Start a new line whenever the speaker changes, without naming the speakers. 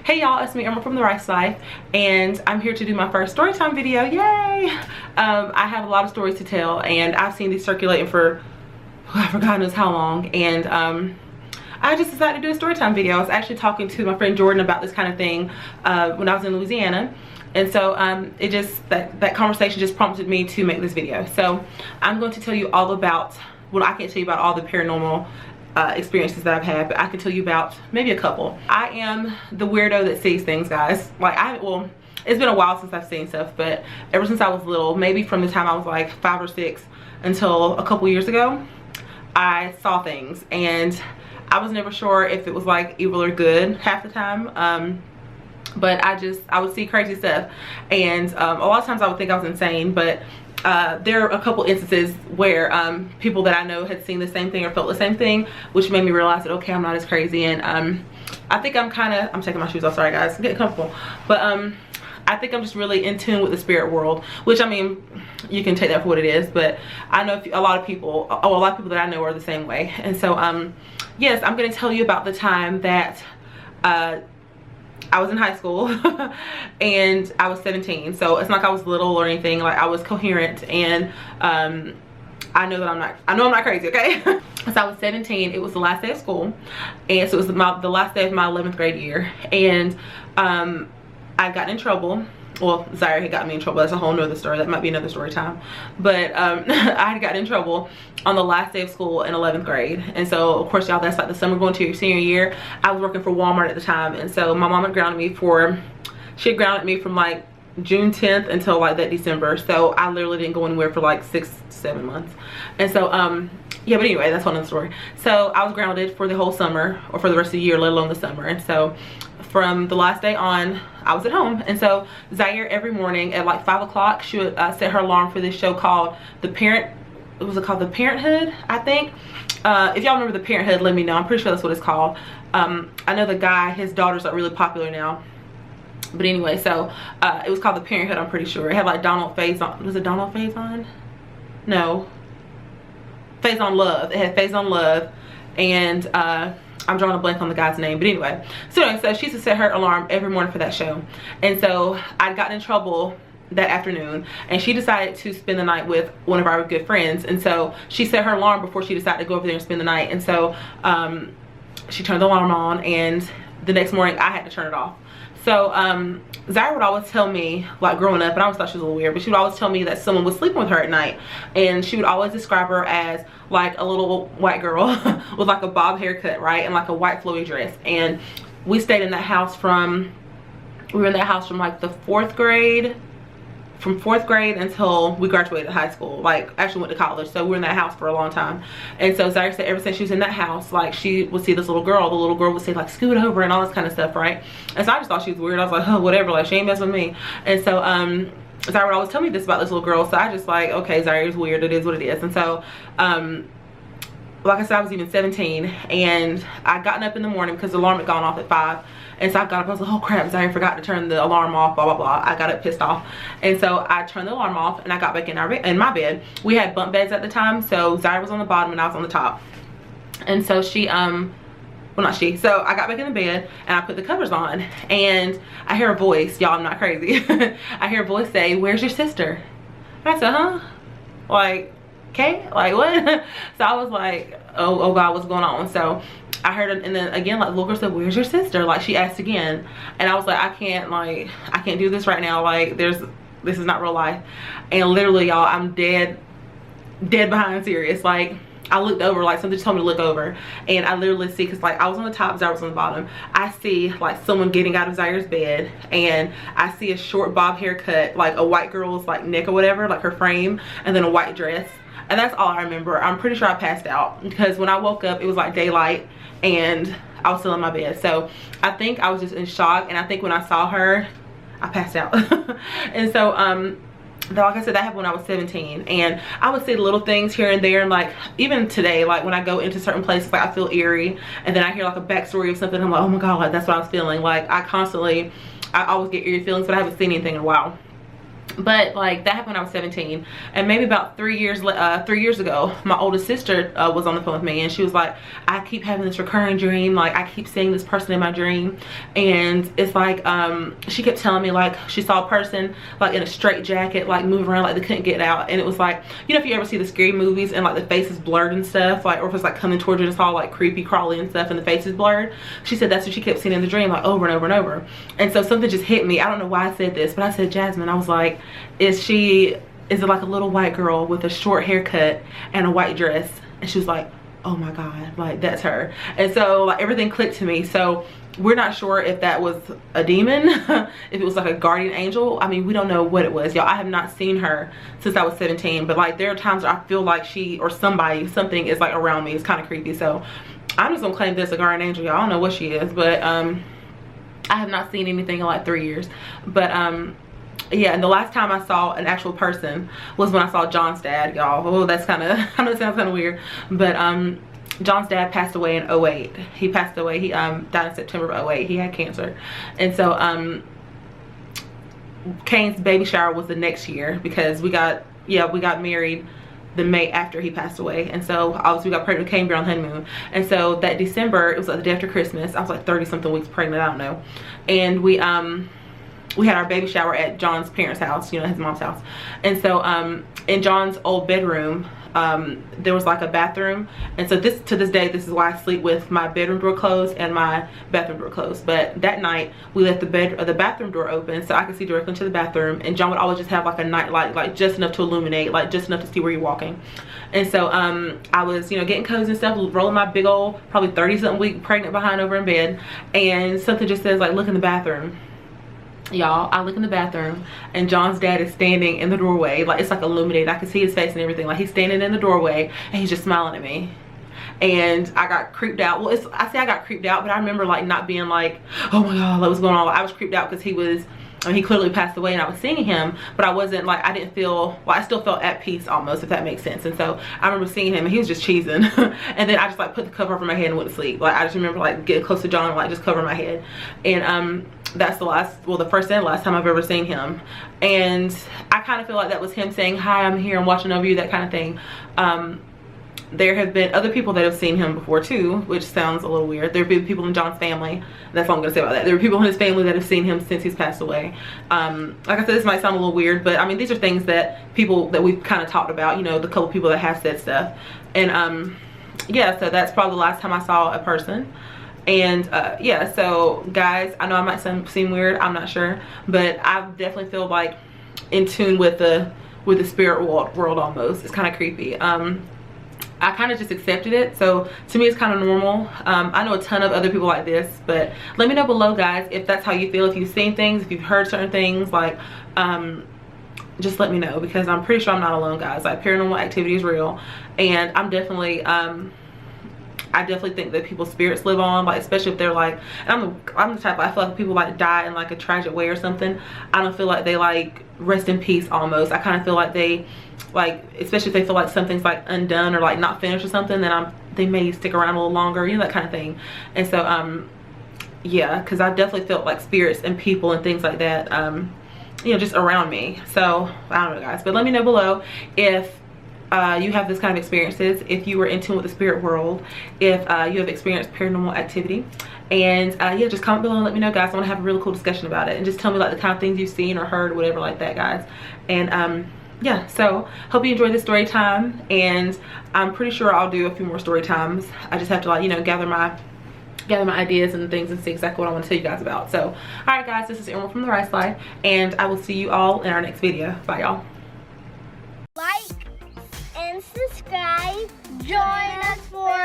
Hey y'all, it's me, Irma from The Rice Life, and I'm here to do my first storytime video. Yay! I have a lot of stories to tell, and I've seen these circulating for, I forgot knows how long, and I just decided to do a storytime video. I was actually talking to my friend Jordan about this kind of thing when I was in Louisiana, and so it just, that conversation just prompted me to make this video. So I'm going to tell you all about, well, I can't tell you about all the paranormal experiences that I've had, but I can tell you about maybe a couple. I am the weirdo that sees things, guys. Like, well, it's been a while since I've seen stuff, but ever since I was little, maybe from the time I was like 5 or 6 until a couple years ago, I saw things, and I was never sure if it was like evil or good half the time. But I would see crazy stuff, and a lot of times I would think I was insane, but there are a couple instances where people that I know had seen the same thing or felt the same thing, which made me realize that, okay, I'm not as crazy. And I think I'm taking my shoes off, sorry guys, I'm getting comfortable, but I think I'm just really in tune with the spirit world, which, I mean, you can take that for what it is, but I know a lot of people that I know are the same way. And so yes, I'm going to tell you about the time that I was in high school and I was 17, so it's not like I was little or anything. Like, I was coherent, and I know I'm not crazy, okay? So I was 17. It was the last day of school, and so it was the last day of my 11th grade year, and I got in trouble. Well, Zaire had got me in trouble. That's a whole nother story. That might be another story time. But I had gotten in trouble on the last day of school in 11th grade. And so, of course, y'all, that's like the summer going to your senior year. I was working for Walmart at the time. And so my mom had grounded me she had grounded me from like June 10th until like that December. So I literally didn't go anywhere for like 6-7 months. And so, yeah, but anyway, that's another story. So I was grounded for the whole summer, or for the rest of the year, let alone the summer. And so from the last day on, I was at home. And so Zaire, every morning at like 5 o'clock, she would set her alarm for this show called The Parenthood, I think. If y'all remember The Parenthood, let me know. I'm pretty sure that's what it's called. I know the guy, his daughters are really popular now. But anyway, so it was called The Parenthood, I'm pretty sure. It had like Donald Faison. Was it Donald Faison? No. Faison Love. It had Faison Love, and I'm drawing a blank on the guy's name, but anyway. So anyway, so she used to set her alarm every morning for that show. And so I'd gotten in trouble that afternoon, and she decided to spend the night with one of our good friends. And so she set her alarm before she decided to go over there and spend the night. And so she turned the alarm on, and the next morning I had to turn it off. So Zaire would always tell me, like growing up, and I always thought she was a little weird, but she would always tell me that someone was sleeping with her at night. And she would always describe her as like a little white girl with like a bob haircut, right, and like a white flowy dress. And we stayed in that house we were in that house from like the 4th grade, from 4th grade until we graduated high school, like actually went to college. So we were in that house for a long time. And so Zaire said ever since she was in that house, like she would see this little girl, the little girl would say like scoot over and all this kind of stuff, right? And so I just thought she was weird. I was like, oh, whatever, like she ain't messing with me. And so Zaire would always tell me this about this little girl, so I just like, okay, Zaire's weird, it is what it is. And so like I said, I was even 17, and I gotten up in the morning because the alarm had gone off at 5. And so I got up, I was like, oh crap, Zaire forgot to turn the alarm off, blah, blah, blah. I got up pissed off. And so I turned the alarm off, and I got back in my bed. We had bunk beds at the time, so Zaire was on the bottom and I was on the top. And so so I got back in the bed, and I put the covers on, and I hear a voice. Y'all, I'm not crazy. I hear a voice say, where's your sister? And I said, huh? Like, okay, like what? So I was like, oh God, what's going on? So I heard it, and then again, like, the little girl said, where's your sister? Like, she asked again, and I was like, I can't do this right now. Like, this is not real life. And literally, y'all, I'm dead behind serious. Like, I looked over, like something told me to look over, and I literally see, because like I was on the top, Zaire was on the bottom. I see like someone getting out of Zaire's bed, and I see a short bob haircut, like a white girl's like neck or whatever, like her frame, and then a white dress. And that's all I remember. I'm pretty sure I passed out, because when I woke up it was like daylight and I was still in my bed. So I think I was just in shock, and I think when I saw her I passed out. And so like I said, that happened when I was 17, and I would see little things here and there, and like even today, like when I go into certain places, like I feel eerie, and then I hear like a backstory of something, I'm like, oh my God, like that's what I was feeling. Like I always get eerie feelings, but I haven't seen anything in a while. But like that happened when I was 17, and maybe about 3 years ago, my oldest sister was on the phone with me, and she was like, I keep having this recurring dream, like I keep seeing this person in my dream. And it's like she kept telling me like she saw a person like in a straight jacket like moving around like they couldn't get out. And it was like, you know, if you ever see the scary movies and like the face is blurred and stuff, like, or if it's like coming towards you and it's all like creepy crawly and stuff and the face is blurred, she said that's what she kept seeing in the dream, like over and over and over. And so something just hit me. I don't know why I said this, but I said, Jasmine, I was like, is it like a little white girl with a short haircut and a white dress? And she was like, oh my god, like that's her. And so like everything clicked to me. So we're not sure if that was a demon, if it was like a guardian angel. I mean, we don't know what it was, y'all. I have not seen her since I was 17, but like there are times where I feel like she or something is like around me. It's kind of creepy. So I'm just gonna claim this a guardian angel, y'all. I don't know what she is, but I have not seen anything in like 3 years. But yeah, and the last time I saw an actual person was when I saw John's dad, y'all. Oh, that's kind of, I know it sounds kind of weird, but John's dad passed away in 08. He passed away, he died in September of 08. He had cancer. And so Kane's baby shower was the next year, because we got married the May after he passed away. And so obviously we got pregnant with Kane on honeymoon. And so that December, it was like the day after Christmas, I was like 30 something weeks pregnant, I don't know. And we had our baby shower at John's parents' house, you know, his mom's house. And so in John's old bedroom, there was like a bathroom. And so to this day, this is why I sleep with my bedroom door closed and my bathroom door closed. But that night we left the bathroom door open so I could see directly into the bathroom. And John would always just have like a night light, like just enough to illuminate, like just enough to see where you're walking. And so I was, you know, getting cozy and stuff, rolling my big old probably 30 something week pregnant behind over in bed, and something just says like, look in the bathroom. Y'all, I look in the bathroom and John's dad is standing in the doorway, like it's like illuminated. I can see his face and everything, like he's standing in the doorway and he's just smiling at me. And I got creeped out. Well, I say I got creeped out, but I remember like not being like, oh my god, what was going on. I was creeped out because he was, I mean, he clearly passed away and I was seeing him, but I wasn't like, I didn't feel, well, I still felt at peace almost, if that makes sense. And so I remember seeing him and he was just cheesing. And then I just like put the cover over my head and went to sleep. Like I just remember like getting close to John and like just covering my head. And that's the first and last time I've ever seen him. And I kind of feel like that was him saying, hi, I'm here, I'm watching over you, that kind of thing. There have been other people that have seen him before too, which sounds a little weird. There have been people in John's family, that's all I'm gonna say about that. There are people in his family that have seen him since he's passed away. Like I said, this might sound a little weird, but I mean, these are things that people that we've kind of talked about, you know, the couple people that have said stuff. And yeah, so that's probably the last time I saw a person. And yeah, so guys, I know I might seem weird, I'm not sure, but I definitely feel like in tune with the spirit world almost. It's kind of creepy. I kind of just accepted it, so to me it's kind of normal. I know a ton of other people like this, but let me know below, guys, if that's how you feel, if you've seen things, if you've heard certain things, like just let me know, because I'm pretty sure I'm not alone, guys. Like paranormal activity is real, and I'm definitely I definitely think that people's spirits live on, like especially if they're like, and I'm the type, I feel like people like die in like a tragic way or something, I don't feel like they like rest in peace almost. I kind of feel like they like, especially if they feel like something's like undone or like not finished or something, then they may stick around a little longer, you know, that kind of thing. And so yeah, because I definitely felt like spirits and people and things like that, you know, just around me. So I don't know, guys, but let me know below if you have this kind of experiences, if you were in tune with the spirit world, if you have experienced paranormal activity. And yeah, just comment below and let me know, guys. I want to have a really cool discussion about it, and just tell me like the kind of things you've seen or heard or whatever like that, guys. And yeah, so hope you enjoyed this story time, and I'm pretty sure I'll do a few more story times. I just have to like, you know, gather my ideas and things and see exactly what I want to tell you guys about. So all right, guys, this is Emerald from The Rice Life, and I will see you all in our next video. Bye, y'all.
Like and subscribe. Join us for